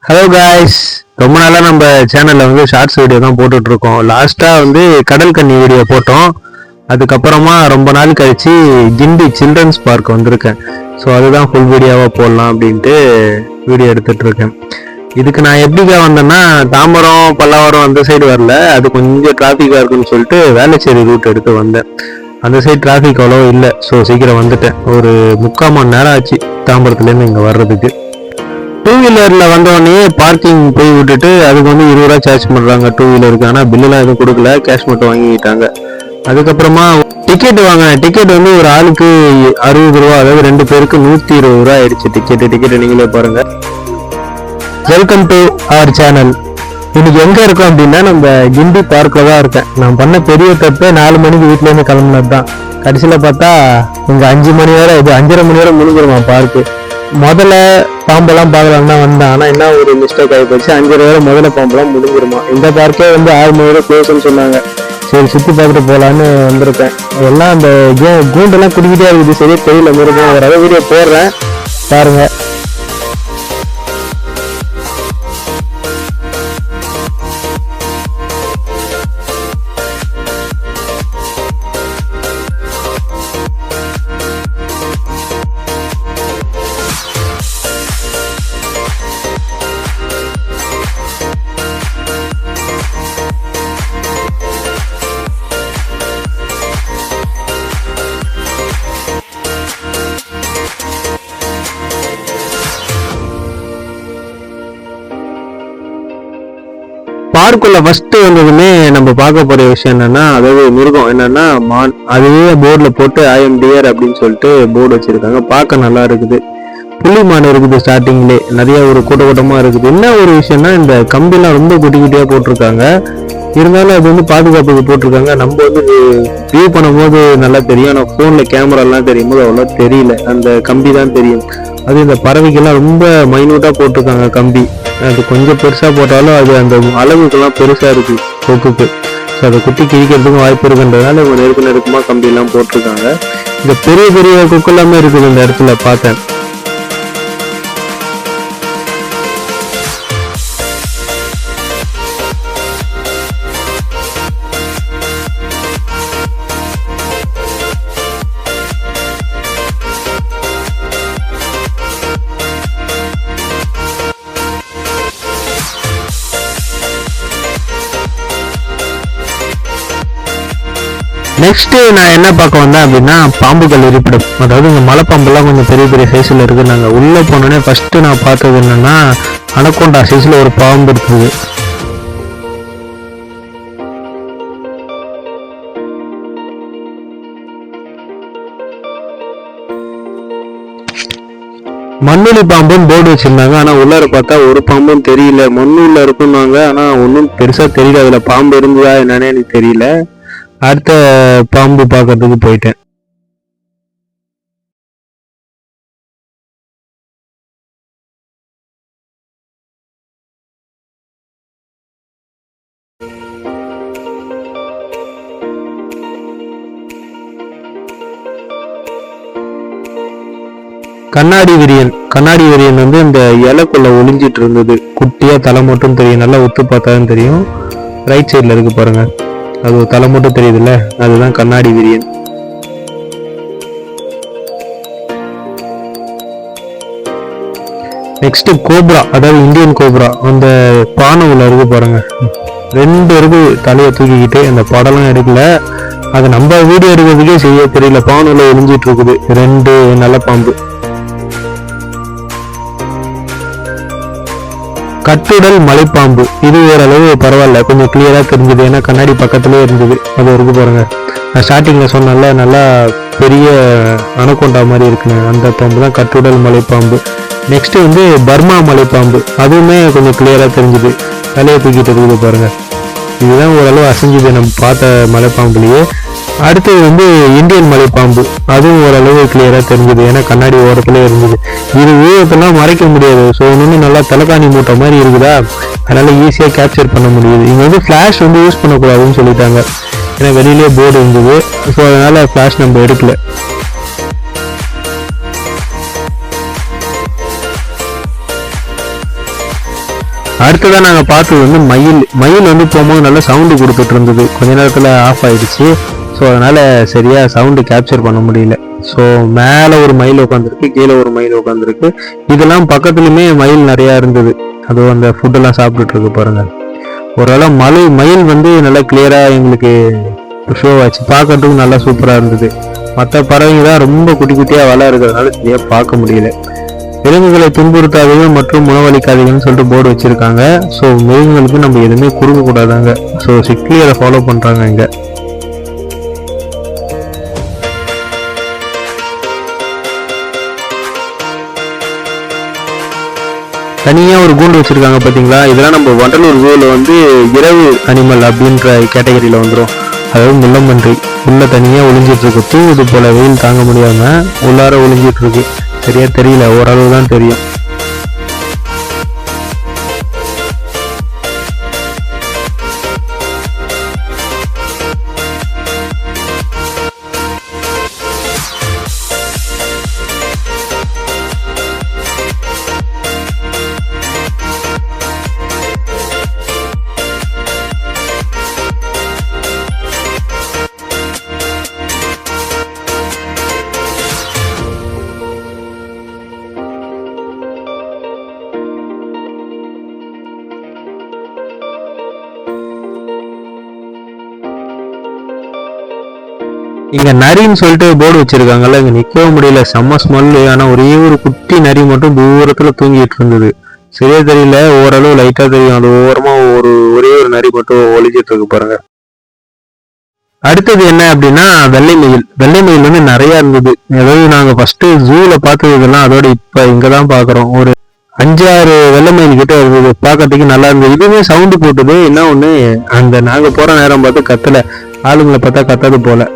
Hello guys, ரொம்ப நாளாக நம்ம சேனலில் வந்து ஷார்ட்ஸ் வீடியோ தான் போட்டுட்ருக்கோம். லாஸ்ட்டாக வந்து கடல் கன்னி வீடியோ போட்டோம். அதுக்கப்புறமா ரொம்ப நாள் கழித்து கிண்டி சில்ட்ரன்ஸ் பார்க் வந்திருக்கேன். ஸோ அதுதான் ஃபுல் வீடியோவாக போடலாம் அப்படின்ட்டு வீடியோ எடுத்துகிட்ருக்கேன். இதுக்கு நான் எப்படிக்கா வந்தேன்னா, தாம்பரம் பல்லாவரம் அந்த சைடு வரல, அது கொஞ்சம் டிராஃபிக்காக இருக்குன்னு சொல்லிட்டு வேளச்சேரி ரூட் எடுத்து வந்தேன். அந்த சைடு டிராஃபிக் அவ்வளோ இல்லை. ஸோ சீக்கிரம் வந்துட்டேன். ஒரு 3/4 மணி நேரம் ஆச்சு தாம்பரத்துலேருந்து இங்கே வர்றதுக்கு. டூ வீலரில் வந்தோடனே பார்க்கிங் போய் விட்டுட்டு அதுக்கு வந்து 20 ரூபா சார்ஜ் பண்ணுறாங்க டூ வீலருக்கு. ஆனால் பில்லுலாம் எதுவும் கொடுக்கல, கேஷ் மட்டும் வாங்கிக்கிட்டாங்க. அதுக்கப்புறமா டிக்கெட் வாங்கினேன். டிக்கெட் வந்து ஒரு ஆளுக்கு 60 ரூபா, அதாவது 2 பேருக்கு 120 ரூபா ஆயிடுச்சு டிக்கெட்டை நீங்களே பாருங்க. Welcome to our channel. இன்னைக்கு எங்க இருக்கோம் அப்படின்னா, நம்ம கிண்டி பார்க்கில் தான் இருக்கேன். நான் பண்ண பெரிய தப்பே 4 மணிக்கு வீட்டிலேருந்து கிளம்புனது தான். கடைசியில் பார்த்தா இங்கே 5 மணி வரை, இது 5:30 மணி வரை முடிஞ்சிருமா பார்க்கு. முதல்ல பாம்பெல்லாம் பார்க்கலாம் தான் வந்தேன். ஆனால் என்ன ஒரு மிஸ்டேக் ஆகி போச்சு, 5:30 வரை முதல்ல பாம்பெல்லாம் முடிஞ்சிருமா. இந்த பார்க்கே வந்து 6 மணி வரை க்ளோஸ்ன்னு சொன்னாங்க. சரி சுற்றி பார்த்துட்டு போகலான்னு வந்திருக்கேன். எல்லாம் அந்த கூண்டெல்லாம் குடிக்கிட்டே இருக்குது, சரியா தெரியல மிருகம். ஒரு அளவு வீடியோ போடுறேன் பாருங்க. பார்க்குள்ள ஃபர்ஸ்ட் வந்ததுமே நம்ம பார்க்க போற விஷயம் என்னன்னா, அதாவது மிருகம் என்னன்னா மான். அதுவே போர்டில் போட்டு IMDR அப்படின்னு சொல்லிட்டு போர்டு வச்சிருக்காங்க. பார்க்க நல்லா இருக்குது. புலி மான் இருக்குது. ஸ்டார்டிங்லே நிறைய ஒரு கூட்டமா இருக்குது. என்ன ஒரு விஷயம்னா, இந்த கம்பிலாம் ரொம்ப குட்டியா போட்டிருக்காங்க. இருந்தாலும் அது வந்து பாதுகாப்புக்கு போட்டிருக்காங்க. நம்ம வந்து வியூ பண்ணும்போது நல்லா தெரியும், ஆனால் ஃபோனில் கேமராலாம் தெரியும் போது அவ்வளோ தெரியல, அந்த கம்பி தான் தெரியும். அது இந்த பறவைக்கெல்லாம் ரொம்ப மைனூட்டாக போட்டிருக்காங்க கம்பி. அது கொஞ்சம் பெருசாக போட்டாலும் அது அந்த அளவுக்கெல்லாம் பெருசாக இருக்கு கொக்குக்கு. ஸோ அதை குட்டி கிழிக்கிறதுக்கும் வாய்ப்பு இருக்குன்றதுனால இவங்க நெருக்கமாக கம்பியெல்லாம் போட்டிருக்காங்க. இந்த பெரிய பெரிய கொக்கு எல்லாமே இருக்குது இந்த இடத்துல பார்த்தேன். நெக்ஸ்ட் நான் என்ன பார்க்க வந்தேன் அப்படின்னா, பாம்புகள் இருப்பிடம். அதாவது இந்த மலைப்பாம்புலாம் கொஞ்சம் பெரிய பெரிய சைஸில் இருக்குது. நாங்கள் உள்ளே போனோடனே ஃபஸ்ட்டு நான் பார்த்தது என்னன்னா, அனகோண்டா சைஸில் ஒரு பாம்பு இருக்குது. மண்ணுளி பாம்புன்னு போர்டு வச்சிருந்தாங்க. ஆனால் உள்ளார பார்த்தா ஒரு பாம்பும் தெரியல. மண்ணுள்ள இருக்குன்னாங்க, ஆனால் ஒன்றும் பெருசாக தெரியல. அதில் பாம்பு இருந்ததா என்னன்னே எனக்கு தெரியல. அடுத்த பாம்பு பார்க்கறதுக்கு போயிட்டேன். கண்ணாடி விரியன் வந்து இந்த இலைக்குள்ள ஒளிஞ்சிட்டு இருந்தது. குட்டியா தலை மட்டும் தெரியும், நல்லா ஒத்து பார்த்தாலும் தெரியும். ரைட் சைட்ல இருக்கு பாருங்க, அது ஒரு தலை மட்டும் தெரியுதுல்ல, அதுதான் கண்ணாடி விரியன். நெக்ஸ்ட் கோப்ரா, அதாவது இந்தியன் கோப்ரா. அந்த பானை உள்ள இருக்கு பாருங்க, 2 இருக்கு தலையை தூக்கிக்கிட்டு. அந்த படம்லாம் எடுக்கல, அது நம்ம வீடியோ எடுக்கிறதுக்கே செய்ய தெரியல. பானை உள்ள ஒளிஞ்சிட்டு இருக்குது 2 நல்ல பாம்பு. கட்டுடல் மலைப்பாம்பு, இது ஓரளவு பரவாயில்ல, கொஞ்சம் கிளியரா தெரிஞ்சது. ஏன்னா கண்ணாடி பக்கத்துலேயே இருந்தது. அது இருக்கு பாருங்க, நான் ஸ்டார்டிங்ல சொன்னல நல்லா பெரிய அனகோண்டா மாதிரி இருக்குன்னு, அந்த பாம்பு தான் கட்டுடல் மலைப்பாம்பு. நெக்ஸ்ட் வந்து பர்மா மலைப்பாம்பு, அதுவுமே கொஞ்சம் கிளியரா தெரிஞ்சுது, தலையை தூக்கிட்டு இருக்குது பாருங்க. இதுதான் ஓரளவு அசைஞ்சுது நம்ம பார்த்த மலைப்பாம்புலேயே. அடுத்தது வந்து இந்தியன் மலைப்பாம்பு, அதுவும் ஓரளவு கிளியரா தெரிஞ்சது, ஏன்னா கண்ணாடி ஓரத்துலேயே இருந்தது. இது ஊழத்தெல்லாம் மறைக்க முடியாது. ஸோ இன்னும் நல்லா தலைக்காணி மூட்டை மாதிரி இருக்குதா, அதனால ஈஸியாக கேப்சர் பண்ண முடியுது. இங்கே வந்து ஃப்ளாஷ் வந்து யூஸ் பண்ணக்கூடாதுன்னு சொல்லிட்டாங்க, ஏன்னா வெளியிலேயே போர்டு இருந்தது. ஸோ அதனால ஃப்ளாஷ் நம்ம எடுக்கல. அடுத்ததான் நாங்கள் பார்த்தது வந்து மயில் வந்து போகும்போது நல்லா சவுண்டு கொடுத்துட்டு இருந்தது. கொஞ்ச நேரத்தில் ஆஃப் ஆயிடுச்சு. ஸோ அதனால சரியா சவுண்டு கேப்சர் பண்ண முடியல. ஸோ மேலே ஒரு மயில் உட்காந்துருக்கு, கீழே ஒரு மயில் உட்காந்துருக்கு. இதெல்லாம் பக்கத்துலையுமே மயில் நிறையா இருந்தது. அதுவும் அந்த ஃபுட்டெல்லாம் சாப்பிட்டுட்டு இருக்கு பாருங்க. ஓரளவு மயில் வந்து நல்லா கிளியராக எங்களுக்கு ஷோ ஆச்சு. பார்க்கறதுக்கு நல்லா சூப்பராக இருந்தது. மற்ற பறவைங்க தான் ரொம்ப குட்டி குட்டியாக வலை இருக்கிறதுனால சரியாக பார்க்க முடியல. விலங்குகளை துன்புறுத்தாதீர்கள் மற்றும் உணவளிக்காதீங்கன்னு சொல்லிட்டு போர்டு வச்சிருக்காங்க. ஸோ மிருகங்களுக்கு நம்ம எதுவுமே கொடுக்க கூடாதாங்க. ஸோ ஸ்ட்ரிக்ட்லி அதை ஃபாலோ பண்றாங்க இங்க. தனியா ஒரு கூண்டு வச்சிருக்காங்க பாத்தீங்களா. இதெல்லாம் நம்ம வண்டலூர் ஜூல வந்து இரவு அனிமல் அப்படின்ற கேட்டகரியில வந்துடும். அதாவது முள்ளம்பன்றி உள்ள தனியா ஒளிஞ்சிட்டு இருக்கு. தூங்குது போல, வெயில் தாங்க முடியாம உள்ளார ஒளிஞ்சிட்டு இருக்கு. சரியா தெரியல, ஓரளவு தான் தெரியும். இங்க நரின்னு சொல்லிட்டு போர்டு வச்சிருக்காங்கல்ல, இங்க நிக்கவும் முடியல, செம்ம ஸ்மெல்லு. ஆனா ஒரே ஒரு குட்டி நரி மட்டும் தூரத்துல தூங்கிட்டு இருந்தது. சரியா தெரியல, ஓரளவு லைட்டா தெரியும். அது ஓரமா ஒரே ஒரு நரி மட்டும் ஒளிஞ்சிட்டு இருக்கு பாருங்க. அடுத்தது என்ன அப்படின்னா வெள்ளை மயில் வந்து நிறைய இருந்தது. அதாவது நாங்க ஃபர்ஸ்ட் ஜூல பார்த்தது இதெல்லாம், அதோட இப்ப இங்கதான் பாக்குறோம். ஒரு 5-6 வெள்ளை மயில் கிட்ட இருந்தது. பார்க்கறதுக்கு நல்லா இருந்தது. இதுவுமே சவுண்டு போட்டுது. என்ன ஒண்ணு, அந்த நாங்க போற நேரம் பார்த்து கத்தல, ஆளுங்களை பார்த்தா கத்தாது போல.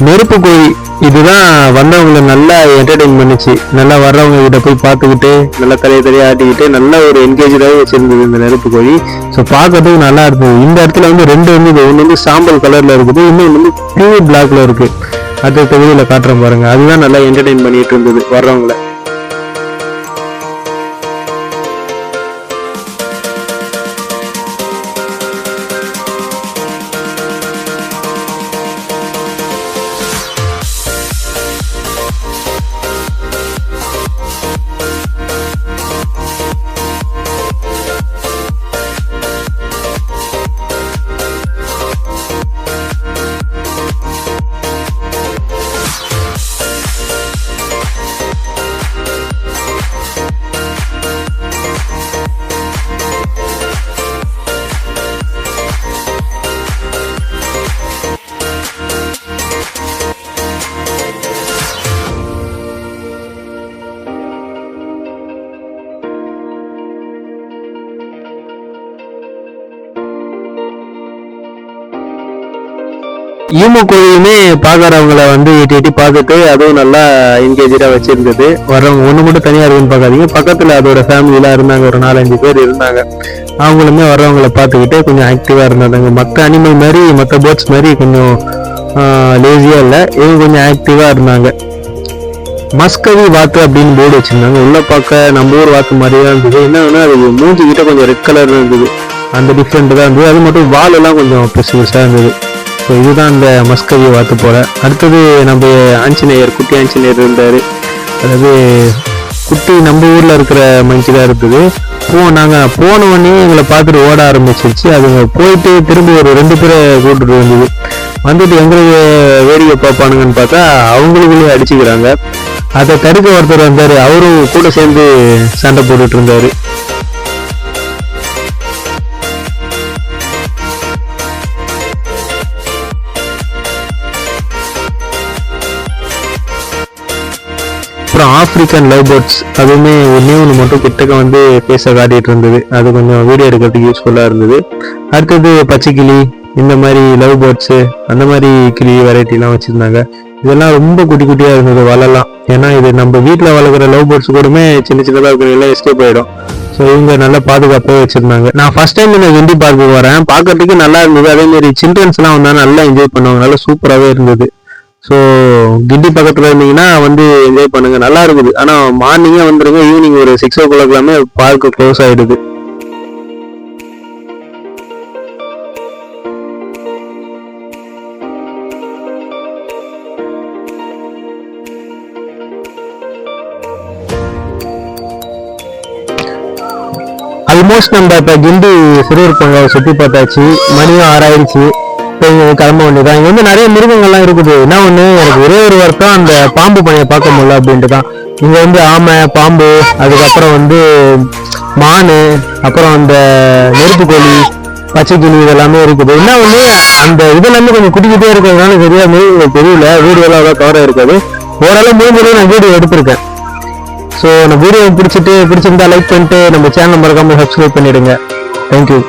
நெருப்பு கோழி இதுதான் வந்தவங்களை நல்லா என்டர்டெயின் பண்ணிச்சு. நல்லா வர்றவங்க கிட்ட போய் பார்த்துக்கிட்டு நல்லா தலையை ஆட்டிக்கிட்டு நல்ல ஒரு என்கேஜாகவே வச்சிருந்தது இந்த நெருப்பு கோழி. ஸோ பார்க்கறதுக்கு நல்லா இருந்தது. இந்த இடத்துல வந்து ரெண்டு வந்து ஒன்று வந்து சாம்பல் கலர்ல இருக்குது, இன்னொன்று வந்து பியூர் பிளாக்ல இருக்கு. அது தொகுதியில காட்டுறேன் பாருங்க. அதுதான் நல்லா என்டர்டெயின் பண்ணிட்டு இருந்தது வர்றவங்களை. ஈமு கோழியுமே பாக்குறவங்களை வந்து எட்டி பார்த்துட்டு அதுவும் நல்லா என்கேஜா வச்சிருந்தது. வர்றவங்க ஒண்ணு மட்டும் தனியா இருக்குன்னு பார்க்காதீங்க. பக்கத்துல அதோட ஃபேமிலிலாம் இருந்தாங்க, ஒரு 4-5 பேர் இருந்தாங்க. அவங்களுமே வர்றவங்களை பார்த்துக்கிட்டு கொஞ்சம் ஆக்டிவா இருந்தாங்க. மற்ற அனிமல் மாதிரி, மற்ற பேர்ட்ஸ் மாதிரி கொஞ்சம் லேசியா இல்லை, இவங்க கொஞ்சம் ஆக்டிவா இருந்தாங்க. மஸ்கவி வாத்து அப்படின்னு போர்டு வச்சிருந்தாங்க. உள்ள பார்க்க நம்ம ஊர் வாத்து மாதிரியே இருந்தது. என்னன்னா அது மூஞ்சி கிட்ட கொஞ்சம் ரெட் கலர் இருந்தது, அந்த டிஃப்ரெண்ட் தான் இருந்தது. அது மட்டும் வால் எல்லாம் கொஞ்சம் பெருசா இருந்தது. ஸோ இதுதான் இந்த மஸ்கவி வாத்து போல. அடுத்தது நம்ம ஆஞ்சநேயர், குட்டி ஆஞ்சநேயர் இருந்தாரு. அதாவது குட்டி நம்ம ஊர்ல இருக்கிற மனுஷி தான் இருந்தது. நாங்கள் போன உடனே எங்களை பார்த்துட்டு ஓட ஆரம்பிச்சிருச்சு. அதுங்க போயிட்டு திரும்பி ஒரு 2 பேரை கூப்பிட்டு வந்துட்டு எங்களுக்கு வேடிக்கை பார்ப்பானுங்கன்னு பார்த்தா அவங்களுக்குள்ளேயே அடிச்சுக்கிறாங்க. அதை தடுக்க ஒருத்தர் வந்தாரு, அவரும் கூட சேர்ந்து சண்டை போட்டுட்டு இருந்தாரு. அதுக்கப்புறம் ஆப்பிரிக்கன் லவ் பேர்ட்ஸ், அதுவுமே ஒன்று மட்டும் கிட்டக்க வந்து பேச காட்டிட்டு இருந்தது. அது கொஞ்சம் வீடியோ எடுக்கிறதுக்கு யூஸ்ஃபுல்லாக இருந்தது. அடுத்தது பச்சைக்கிளி, இந்த மாதிரி லவ் பேர்ட்ஸு, அந்த மாதிரி கிளி வெரைட்டிலாம் வச்சுருந்தாங்க. இதெல்லாம் ரொம்ப குட்டி குட்டியாக இருந்தது வளலாம். ஏன்னா இது நம்ம வீட்டில் வளர்க்குற லவ் பேர்ட்ஸ் கூடமே சின்ன சின்னதாக இருக்கிற எல்லாம் எஸ்கேப் ஆகிடும். ஸோ இவங்க நல்லா பாதுகாப்பாக வச்சுருந்தாங்க. நான் ஃபர்ஸ்ட் டைம் இந்த கிண்டி பார்க்குக்கு வரேன். பார்க்கறதுக்கு நல்லா இருந்தது. அதேமாரி சில்ட்ரன்ஸ்லாம் வந்தால் நல்லா என்ஜாய் பண்ணுவாங்க. நல்லா சூப்பராகவே இருந்தது. ஸோ கிண்டி பக்கத்தில் இருந்தீங்கன்னா வந்து என்ஜாய் பண்ணுங்க, நல்லா இருக்குது. ஆனால் மார்னிங்கே வந்துடுங்க, ஈவினிங் ஒரு 6 o'clock பார்க்கு க்ளோஸ் ஆகிடுது. ஆல்மோஸ்ட் நம்ம இப்போ கிண்டி சிறுவர் பூங்காவை சுற்றி பார்த்தாச்சு. மணியும் 6 ஆயிடுச்சு. இப்போ இங்கே கிளம்ப வேண்டியதான். இங்கே வந்து நிறைய மிருகங்கள்லாம் இருக்குது. என்ன ஒன்று, எனக்கு ஒரே ஒரு வருத்தம், அந்த பாம்பு பணியை பார்க்க முடியல அப்படின்ட்டு தான். இங்கே வந்து ஆமை, பாம்பு, அதுக்கப்புறம் வந்து மான், அப்புறம் அந்த நெருப்பு கோழி, பச்சைக்கிளி, இதெல்லாமே இருக்குது. என்ன ஒன்று, அந்த இதெல்லாமே கொஞ்சம் குட்டிக்கிட்டே இருக்கிறதுனால சரியா மிருகங்கள் தெரியல. வீடியோலாம் அவ்வளோ கவராக இருக்காது. ஓரளவு முடிஞ்சளவு நான் வீடியோ எடுத்திருக்கேன். ஸோ நம்ம வீடியோ பிடிச்சிருந்தா லைக் பண்ணிட்டு நம்ம சேனல் மறக்காம சப்ஸ்கிரைப் பண்ணிடுங்க. தேங்க்யூ.